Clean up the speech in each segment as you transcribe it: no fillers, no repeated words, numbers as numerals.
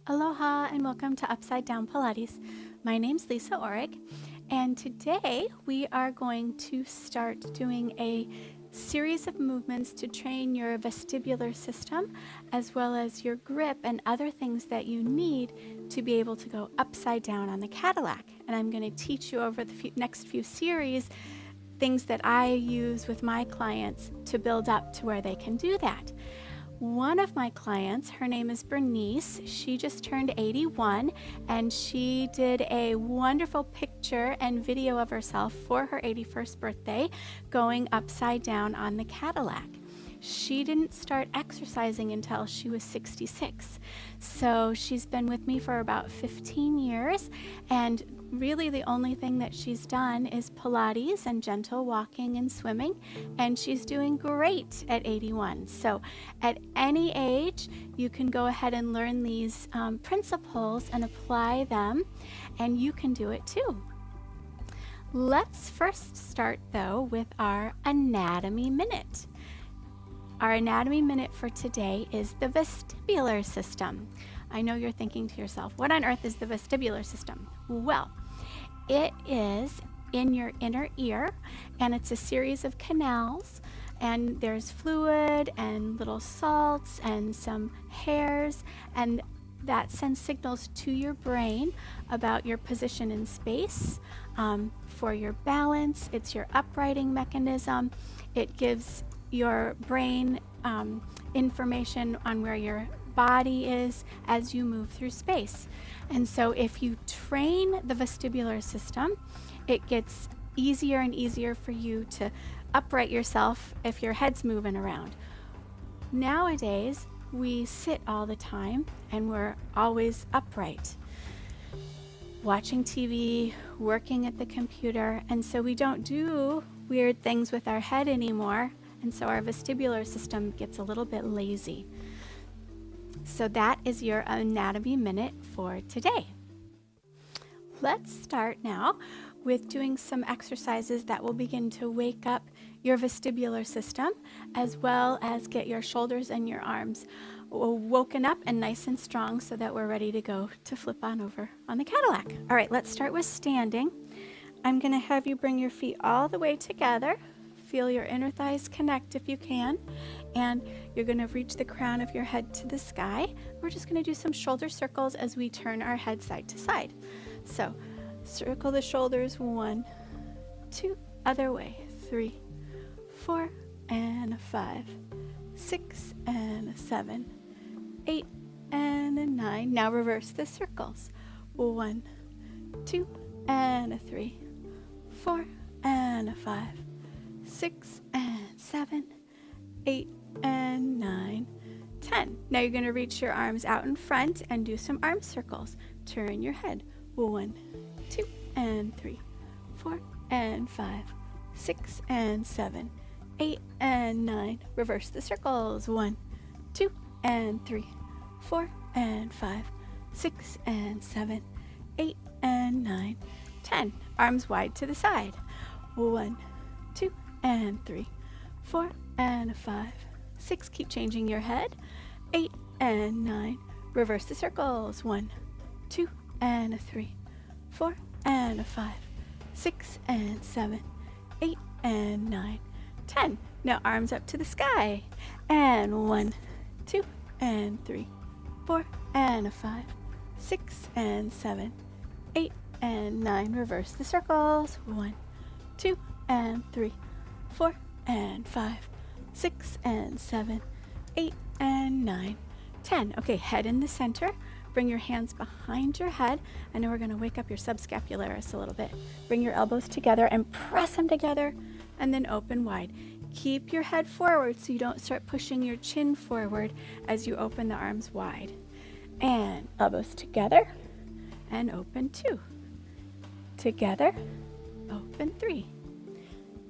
Aloha and welcome to Upside Down Pilates. My name's Lisa Orrig, and today we are going to start doing a series of movements to train your vestibular system as well as your grip and other things that you need to be able to go upside down on the Cadillac. And I'm going to teach you over the next few series things that I use with my clients to build up to where they can do that. One of my clients, her name is Bernice, she just turned 81 and she did a wonderful picture and video of herself for her 81st birthday going upside down on the Cadillac. She didn't start exercising until she was 66. So she's been with me for about 15 years, and really the only thing that she's done is Pilates and gentle walking and swimming, and she's doing great at 81. So at any age, you can go ahead and learn these principles and apply them, and you can do it too. Let's first start though with our anatomy minute. Our anatomy minute for today is the vestibular system. I know you're thinking to yourself, what on earth is the vestibular system? Well, it is in your inner ear, and it's a series of canals, and there's fluid and little salts and some hairs, and that sends signals to your brain about your position in space, for your balance. It's your uprighting mechanism. It gives your brain information on where your body is as you move through space. And so if you train the vestibular system, it gets easier and easier for you to upright yourself if your head's moving around. Nowadays, we sit all the time and we're always upright, watching TV, working at the computer, and so we don't do weird things with our head anymore. And so our vestibular system gets a little bit lazy. So that is your anatomy minute for today. Let's start now with doing some exercises that will begin to wake up your vestibular system, as well as get your shoulders and your arms woken up and nice and strong so that we're ready to go to flip on over on the Cadillac. All right, let's start with standing. I'm going to have you bring your feet all the way together. Feel your inner thighs connect if you can, and you're going to reach the crown of your head to the sky. We're just going to do some shoulder circles as we turn our head side to side. So circle the shoulders, 1, 2, other way, 3, 4, and 5, 6, and 7, 8, and 9. Now reverse the circles, 1, 2, and 3, 4, and 5, 6, and 7, 8, and 9, 10. Now you're going to reach your arms out in front and do some arm circles. Turn your head. 1, 2, and 3, 4, and 5, 6, and 7, 8, and 9. Reverse the circles. 1, 2, and 3, 4, and 5, 6, and 7, 8, and 9, 10. Arms wide to the side. 1, 2, and 3, 4, and 5, 6. Keep changing your head. 8, and 9. Reverse the circles. 1, 2, and 3, 4, and 5, 6, and 7, 8, and 9, 10. Now arms up to the sky. And 1, 2, and 3, 4, and 5, 6, and 7, 8, and 9. Reverse the circles. 1, 2, and 3, 4, and 5, 6, and 7, 8, and 9, 10. Okay, head in the center. Bring your hands behind your head. And now we're going to wake up your subscapularis a little bit. Bring your elbows together and press them together, and then open wide. Keep your head forward so you don't start pushing your chin forward as you open the arms wide. And elbows together and open 2. Together, open 3.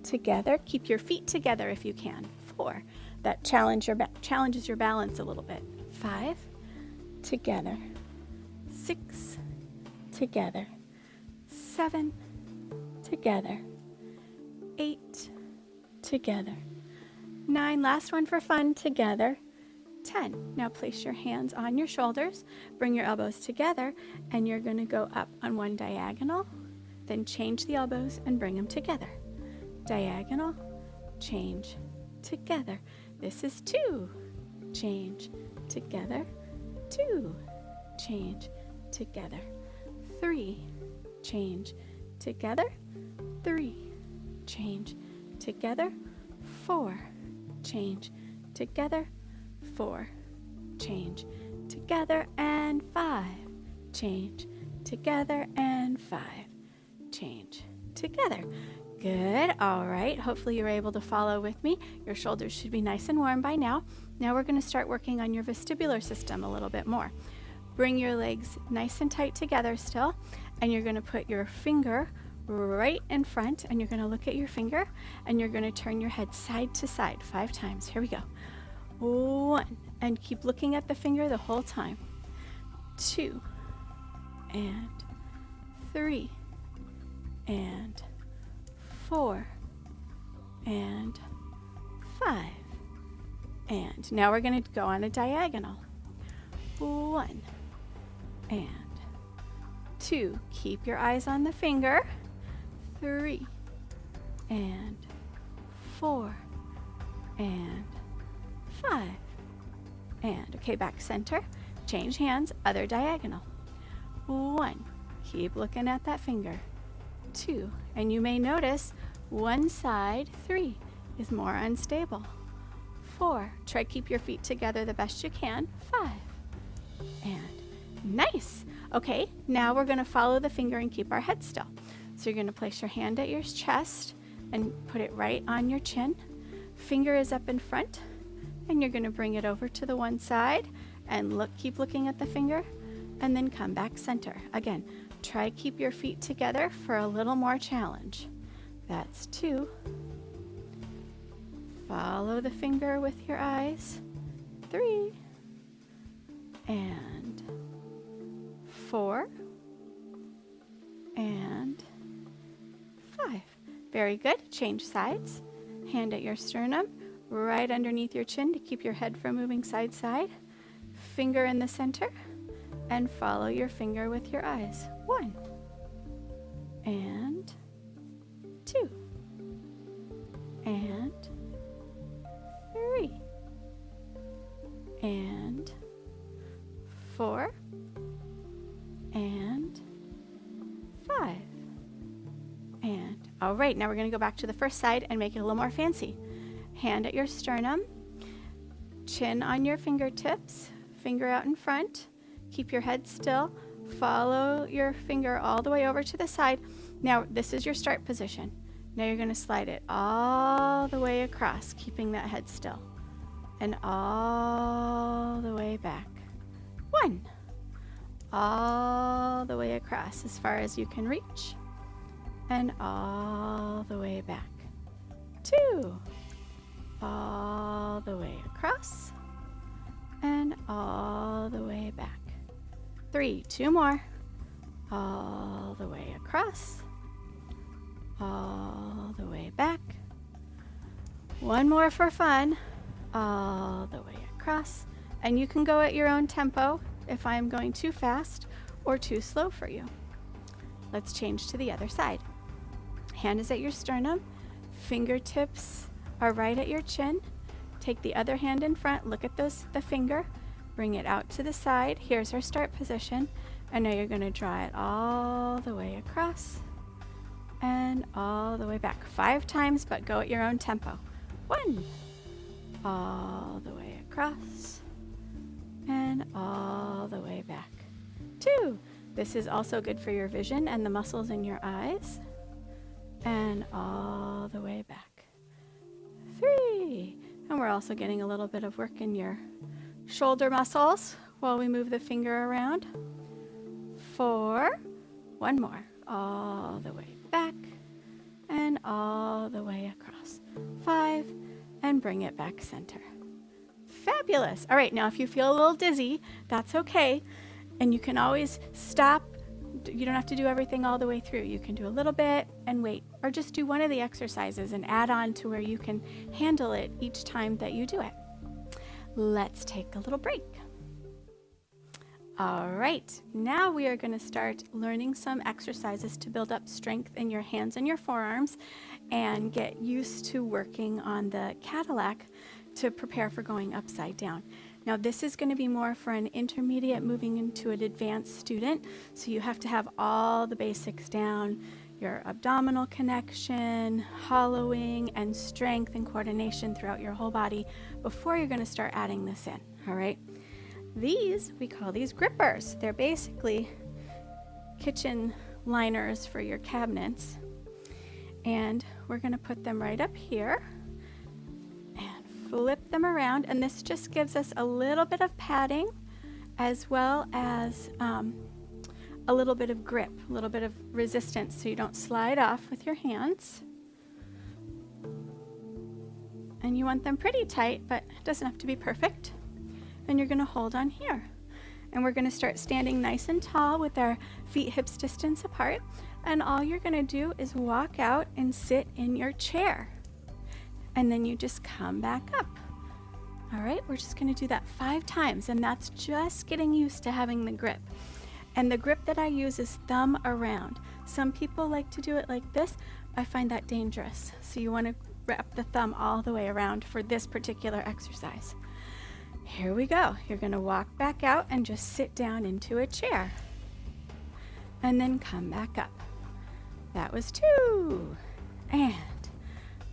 Together, keep your feet together if you can. 4. That challenges your balance a little bit. 5. Together. 6. Together. 7. Together. 8. Together. 9. Last one for fun. Together. 10. Now place your hands on your shoulders, bring your elbows together, and you're going to go up on one diagonal, then change the elbows and bring them together. Diagonal, change, together. This is 2. Change, together, 2. Change, together, 3. Change, together, 3. Change, together, 4. Change, together, 4. Change, together, and 5. Change, together, and 5. Change, together. Good. All right. Hopefully you're able to follow with me. Your shoulders should be nice and warm by now. Now we're going to start working on your vestibular system a little bit more. Bring your legs nice and tight together still, and you're going to put your finger right in front, and you're going to look at your finger, and you're going to turn your head side to side 5 times. Here we go. 1, and keep looking at the finger the whole time. 2, and 3, and 4, and 5. And now we're going to go on a diagonal. 1, and 2. Keep your eyes on the finger. 3, and 4, and 5. And okay, back center. Change hands, other diagonal. 1. Keep looking at that finger. 2. And you may notice one side, 3, is more unstable. 4. Try keep your feet together the best you can. 5. And nice. Okay, now we're going to follow the finger and keep our head still. So you're going to place your hand at your chest and put it right on your chin. Finger is up in front, and you're going to bring it over to the one side and keep looking at the finger, and then come back center. Again, try keep your feet together for a little more challenge. That's 2. Follow the finger with your eyes. 3, and 4, and 5. Very good. Change sides. Hand at your sternum, right underneath your chin to keep your head from moving side to side. Finger in the center, and follow your finger with your eyes. 1, and 2, and 3, and 4, and 5. And all right, now we're going to go back to the first side and make it a little more fancy. Hand at your sternum, chin on your fingertips, finger out in front. Keep your head still. Follow your finger all the way over to the side. Now, this is your start position. Now you're going to slide it all the way across, keeping that head still. And all the way back. 1. All the way across as far as you can reach. And all the way back. 2. All the way across. And all the way back. 3. 2 more. All the way across. All the way back. 1 more for fun. All the way across. And you can go at your own tempo if I'm going too fast or too slow for you. Let's change to the other side. Hand is at your sternum. Fingertips are right at your chin. Take the other hand in front. Look at the finger. Bring it out to the side. Here's our start position. And now you're going to draw it all the way across and all the way back. 5 times, but go at your own tempo. 1. All the way across and all the way back. 2. This is also good for your vision and the muscles in your eyes. And all the way back. 3. And we're also getting a little bit of work in your shoulder muscles while we move the finger around. 4. 1 more. All the way back and all the way across. 5. And bring it back center. Fabulous. All right, now if you feel a little dizzy, that's okay. And you can always stop. You don't have to do everything all the way through. You can do a little bit and wait, or just do one of the exercises and add on to where you can handle it each time that you do it. let's take a little break. All right, now we are going to start learning some exercises to build up strength in your hands and your forearms and get used to working on the Cadillac to prepare for going upside down. Now this is going to be more for an intermediate moving into an advanced student, so you have to have all the basics down, your abdominal connection, hollowing, and strength and coordination throughout your whole body before you're going to start adding this in, all right? We call these grippers. They're basically kitchen liners for your cabinets. And we're going to put them right up here and flip them around. And this just gives us a little bit of padding as well as a little bit of grip, a little bit of resistance so you don't slide off with your hands. And you want them pretty tight, but it doesn't have to be perfect. And you're going to hold on here. And we're going to start standing nice and tall with our feet hips distance apart. And all you're going to do is walk out and sit in your chair. And then you just come back up. All right, we're just going to do that 5 times. And that's just getting used to having the grip. And the grip that I use is thumb around. Some people like to do it like this. I find that dangerous. So you want to wrap the thumb all the way around for this particular exercise. Here we go. You're going to walk back out and just sit down into a chair. And then come back up. That was 2. And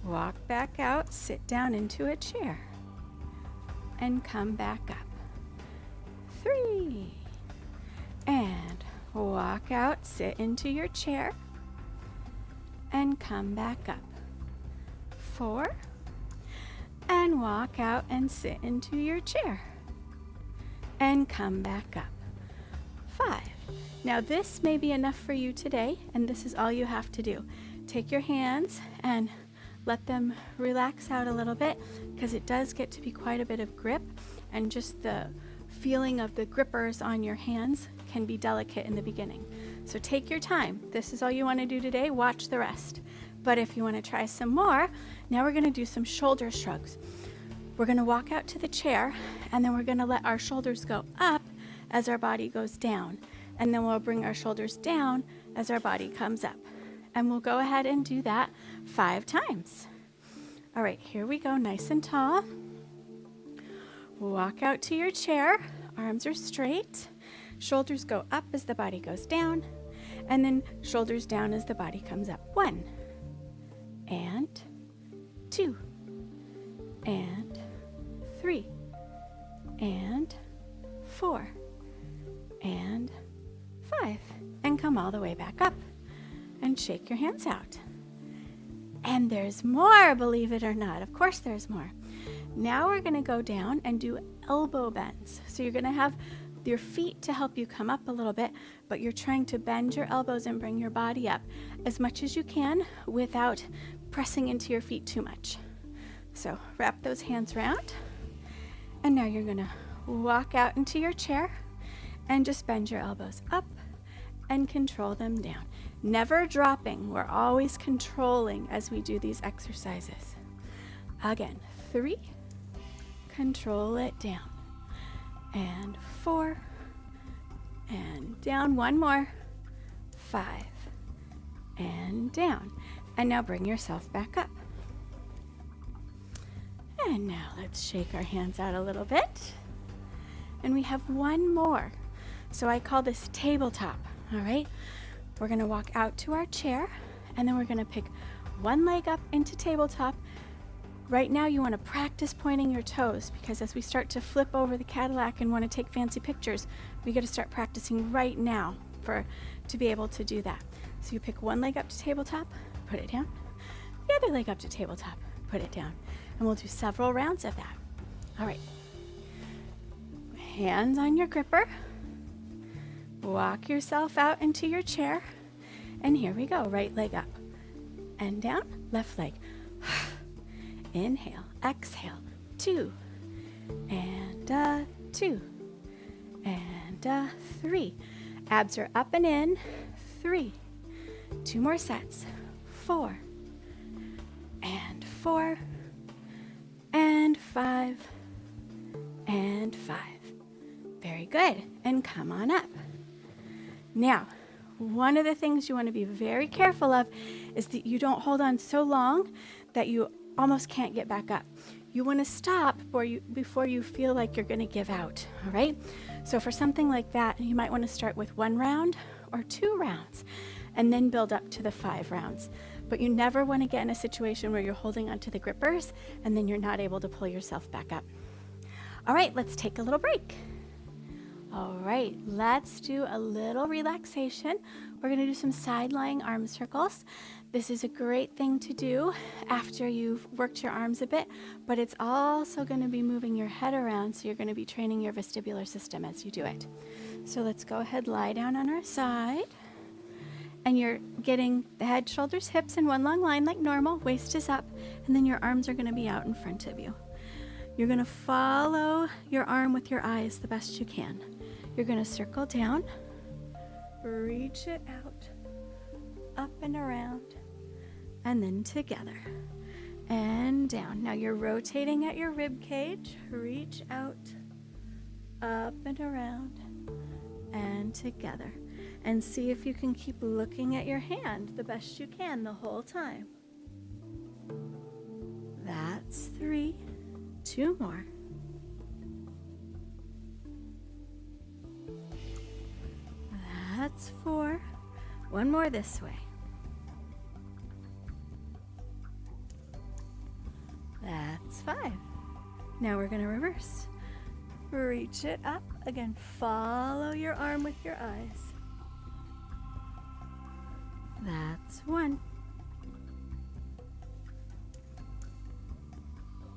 walk back out, sit down into a chair. And come back up. 3. And walk out, sit into your chair. And come back up. 4. And walk out and sit into your chair. And come back up. 5. Now this may be enough for you today, and this is all you have to do. Take your hands and let them relax out a little bit, because it does get to be quite a bit of grip, and just the feeling of the grippers on your hands can be delicate in the beginning. So take your time. This is all you want to do today. Watch the rest. But if you want to try some more, now we're going to do some shoulder shrugs. We're going to walk out to the chair, and then we're going to let our shoulders go up as our body goes down. And then we'll bring our shoulders down as our body comes up. And we'll go ahead and do that 5 times. All right, here we go, nice and tall. Walk out to your chair, arms are straight. Shoulders go up as the body goes down. And then shoulders down as the body comes up. 1. And 2, and 3, and 4, and 5, and come all the way back up, and shake your hands out. And there's more, believe it or not. Of course there's more. Now we're going to go down and do elbow bends. So you're going to have your feet to help you come up a little bit, but you're trying to bend your elbows and bring your body up as much as you can without pressing into your feet too much. So wrap those hands around, and now you're going to walk out into your chair and just bend your elbows up and control them down. Never dropping. We're always controlling as we do these exercises. Again, 3, control it down. And 4, and down. 1 more. 5, and down. And now bring yourself back up. And now let's shake our hands out a little bit. And we have 1 more. So I call this tabletop, all right? We're gonna walk out to our chair, and then we're gonna pick 1 leg up into tabletop. Right now you wanna practice pointing your toes, because as we start to flip over the Cadillac and wanna take fancy pictures, we gotta start practicing right now to be able to do that. So you pick 1 leg up to tabletop, put it down. The other leg up to tabletop, put it down. And we'll do several rounds of that. All right. Hands on your gripper. Walk yourself out into your chair. And here we go. Right leg up and down. Left leg. Inhale. Exhale. 2. And 2. And 3. Abs are up and in. 3. 2 more sets. 4. And 4. And 5. and 5. Very good. And come on up. Now, one of the things you want to be very careful of is that you don't hold on so long that you almost can't get back up. You want to stop before you feel like you're going to give out, all right? So for something like that, you might want to start with 1 round or 2 rounds and then build up to the 5 rounds. But you never want to get in a situation where you're holding onto the grippers and then you're not able to pull yourself back up. All right, let's take a little break. All right, let's do a little relaxation. We're going to do some side lying arm circles. This is a great thing to do after you've worked your arms a bit, but it's also going to be moving your head around, so you're going to be training your vestibular system as you do it. So let's go ahead, lie down on our side. And you're getting the head, shoulders, hips in one long line like normal. Waist is up, and then your arms are going to be out in front of you. You're going to follow your arm with your eyes the best you can. You're going to circle down, reach it out, up and around, and then together and down. Now you're rotating at your rib cage. Reach out, up and around, and together. And see if you can keep looking at your hand the best you can the whole time. That's 3. 2 more. That's 4. 1 more this way. That's 5. Now we're going to reverse. Reach it up. Again, follow your arm with your eyes. That's 1.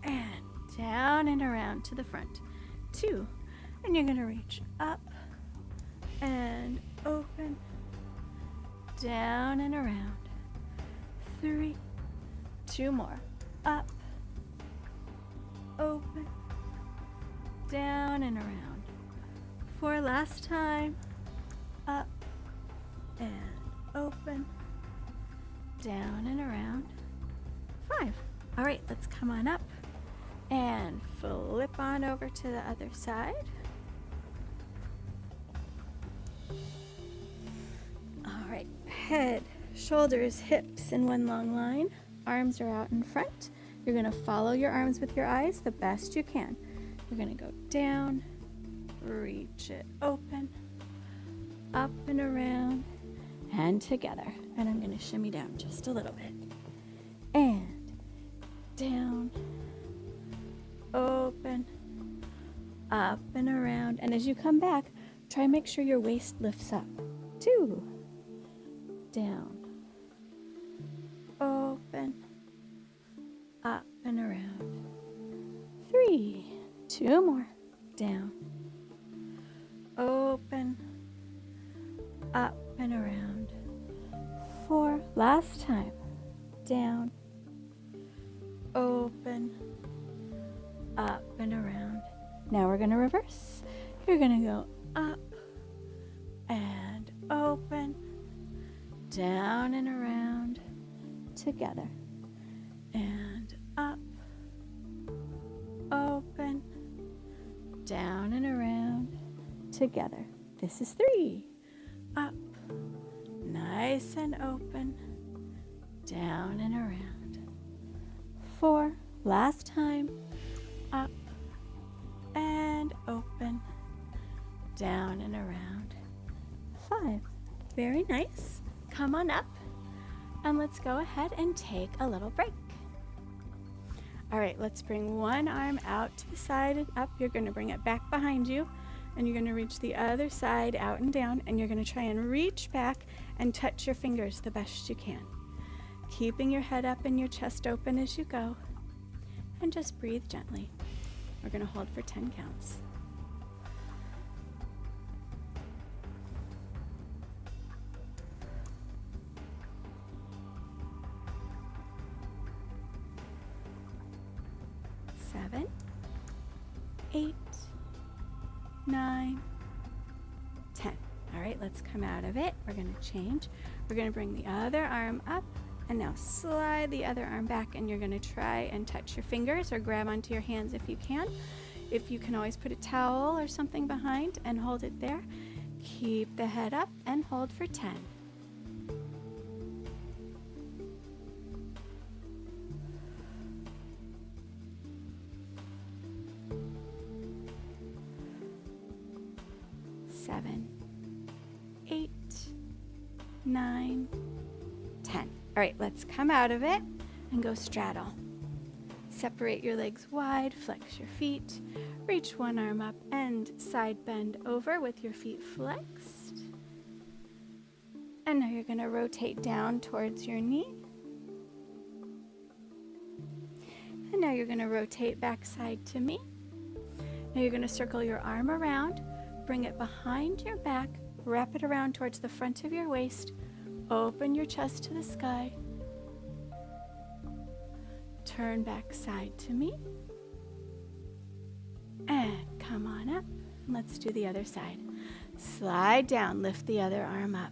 And down and around to the front. 2. And you're going to reach up and open, down and around. 3. 2 more. Up, open, down and around. 4. Last time. Up and open, down and around. 5. All right, let's come on up and flip on over to the other side. All right, head, shoulders, hips in one long line. Arms are out in front. You're going to follow your arms with your eyes the best you can. You're going to go down, reach it open, up and around, and together. And I'm going to shimmy down just a little bit. And down, open, up and around. And as you come back, try and make sure your waist lifts up. 2, down, open, up and around. 3, 2 more, down, open, up and around. 4, last time, down, open, up and around. Now we're going to reverse. You're going to go up and open, down and around, together, and up, open, down and around, together. This is 3. Up, nice and open, down and around. 4, last time, up and open, down and around. 5, very nice. Come on up and let's go ahead and take a little break. All right, let's bring one arm out to the side and up. You're going to bring it back behind you, and you're going to reach the other side out and down, and you're going to try and reach back and touch your fingers the best you can, keeping your head up and your chest open as you go, and just breathe gently. We're going to hold for 10 counts. Seven, 8, 9, 10. All right, let's come out of it. We're going to change. We're going to bring the other arm up, and now slide the other arm back, and you're going to try and touch your fingers or grab onto your hands if you can. If you can always put a towel or something behind and hold it there. Keep the head up and hold for 10. 7, 8, 9, 10. All right, let's come out of it and go straddle. Separate your legs wide, flex your feet, reach one arm up and side bend over with your feet flexed. And now you're going to rotate down towards your knee. And now you're going to rotate back side to me. Now you're going to circle your arm around, bring it behind your back, wrap it around towards the front of your waist, open your chest to the sky. Turn back side to me. And come on up. Let's do the other side. Slide down, lift the other arm up.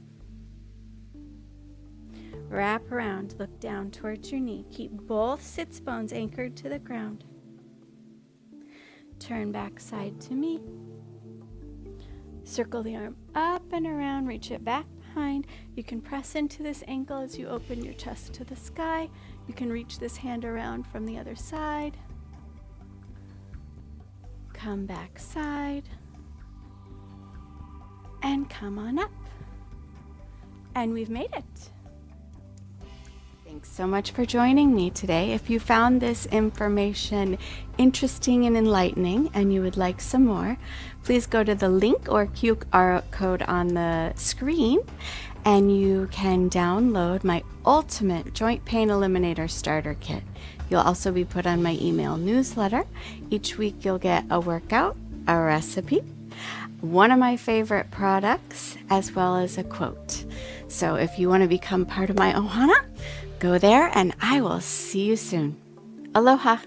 Wrap around, look down towards your knee. Keep both sits bones anchored to the ground. Turn back side to me. Circle the arm up and around, reach it back behind. You can press into this ankle as you open your chest to the sky. You can reach this hand around from the other side. Come back side. And come on up. And we've made it. Thanks so much for joining me today. If you found this information interesting and enlightening and you would like some more, please go to the link or QR code on the screen and you can download my ultimate joint pain eliminator starter kit. You'll also be put on my email newsletter. Each week you'll get a workout, a recipe, one of my favorite products, as well as a quote. So if you want to become part of my Ohana, go there and I will see you soon. Aloha.